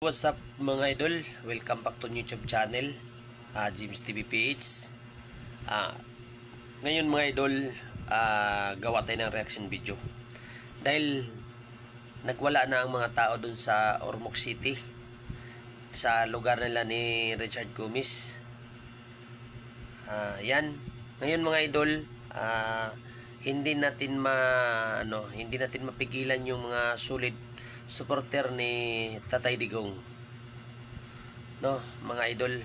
What's up mga idol? Welcome back to YouTube channel, James TV PH. Ngayon mga idol, gawa tayo ng reaction video. Dahil nagwala na ang mga tao dun sa Ormoc City, sa lugar nila ni Richard Gomez. Yan. Ngayon mga idol, hindi natin mapigilan yung mga solid supporter ni Tatay Digong, no mga idol.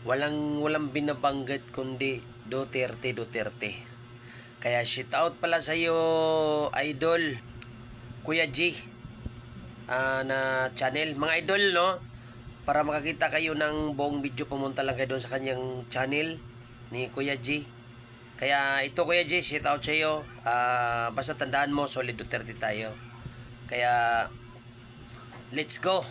Walang binabanggit kundi Duterte. Kaya shout out pala sa iyo idol Kuya G na channel mga idol, no. Para makakita kayo ng buong video, pumunta lang kayo doon sa kanyang channel ni Kuya G. Kaya ito Kuya G, shout out sa iyo. Basta tandaan mo, solid Duterte tayo. Kaya let's go.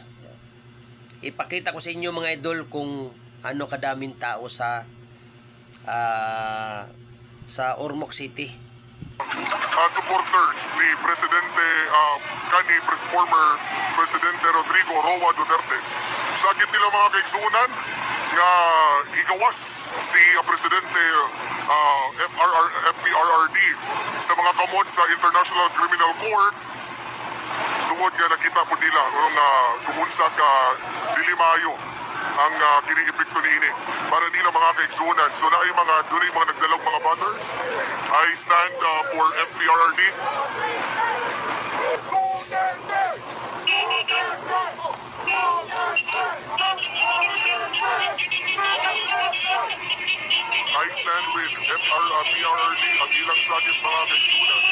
Ipakita ko sa inyo mga idol kung ano kadaming tao sa Ormoc City. Supporters ni Presidente former Presidente Rodrigo Roa Duterte. Sakit nila mga kaigsunan nga igawas si Presidente FPRRD sa mga kamot sa International Criminal Court. Tungod nga nakita po nila nga kumunsa ka dili maayo ang kini-epekto niini para nila mga kaigsunan. So na doon mga nagdalag mga banners. I stand for FPRRD. I stand with FPRRD ang ilang sakit mga kaigsunan.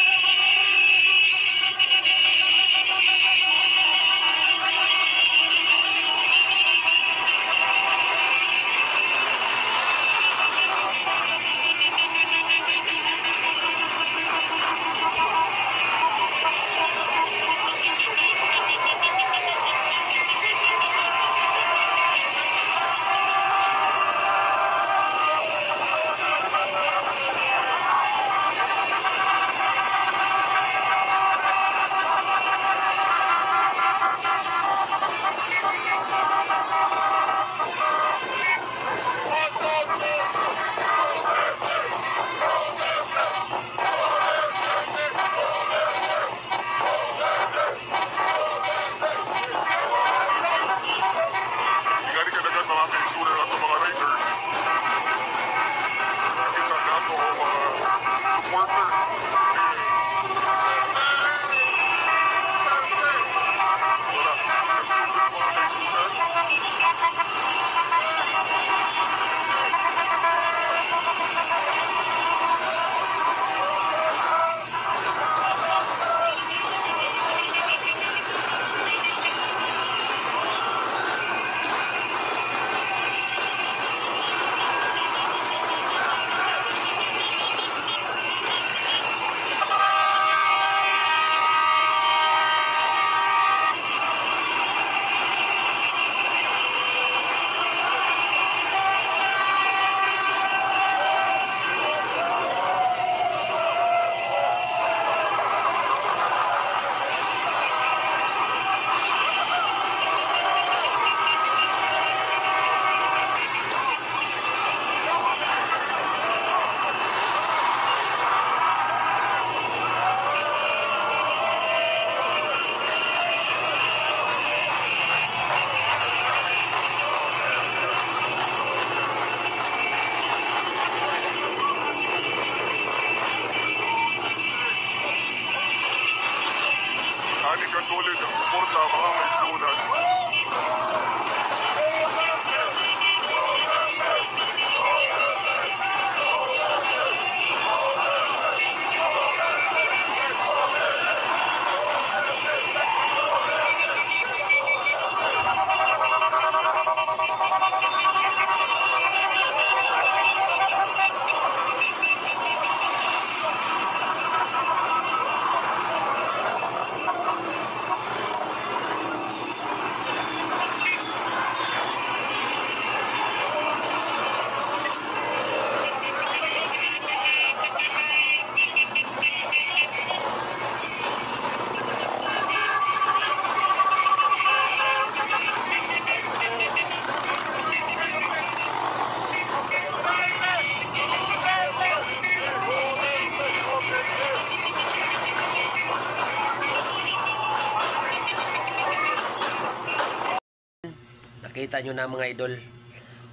Nakita nyo na mga idol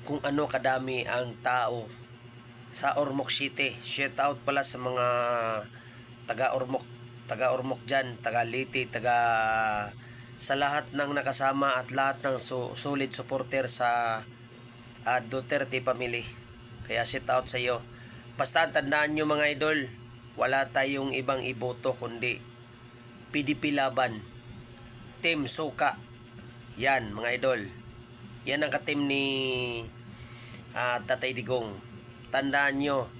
kung ano kadami ang tao sa Ormoc City. Shout out pala sa mga taga Ormoc dyan, taga Liti, sa lahat ng nakasama at lahat ng solid supporter sa Duterte family. Kaya shout out sa iyo. Basta tandaan nyo mga idol, wala tayong ibang iboto kundi PDP Laban, Team Suka. Yan mga idol, yan ang ka-team ni Tatay Digong. Tandaan nyo,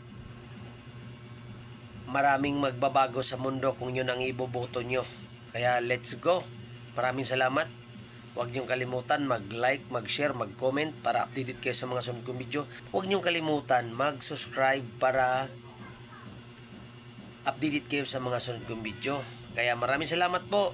maraming magbabago sa mundo kung yun ang iboboto nyo. Kaya let's go. Maraming salamat. Huwag niyong kalimutan mag-like, mag-share, mag-comment para updated kayo sa mga sunod kong video. Huwag niyong kalimutan mag-subscribe para updated kayo sa mga sunod kong video. Kaya maraming salamat po.